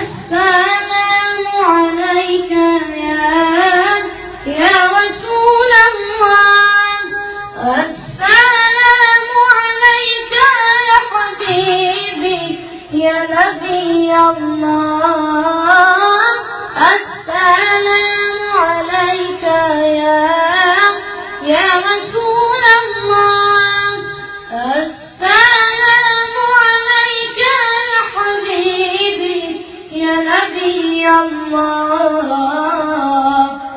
السلام عليك يا رسول الله. السلام عليك يا حبيبي يا نبي الله. السلام عليك يا رسول الله. السلام عليك يا حبيبي يا نبي الله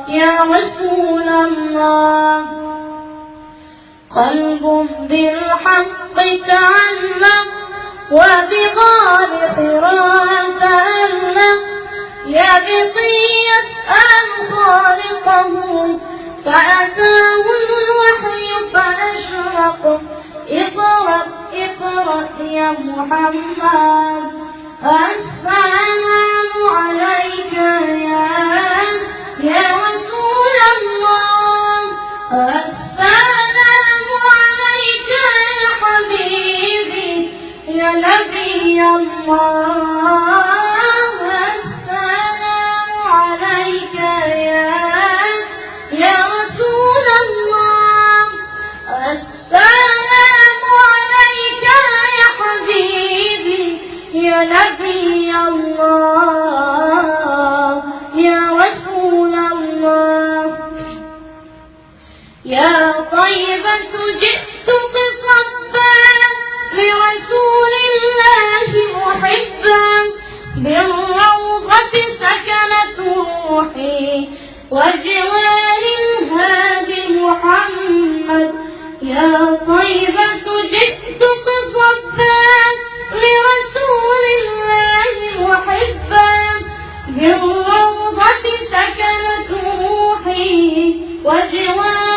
يا رسول الله. قلب بالحق تعلق وبغار حراء تألق، يبقي يسأل خالقه فأتاه الوحي فأشرق. اقرأ اقرأ يا محمد. السلام عليك يا رسول الله. السلام عليك يا حبيبي يا نبي الله. السلام عليك يا رسول الله. السلام عليك يا حبيبي يا نبي الله يا رسول الله. يا طيبة جئتك صبا لرسول الله محبا، بالروضة سكنت روحي وجوار الهادي محمد. يا طيبة جئتك صبا لرسول الله محبا، بالروضة سكنت روحي وجوار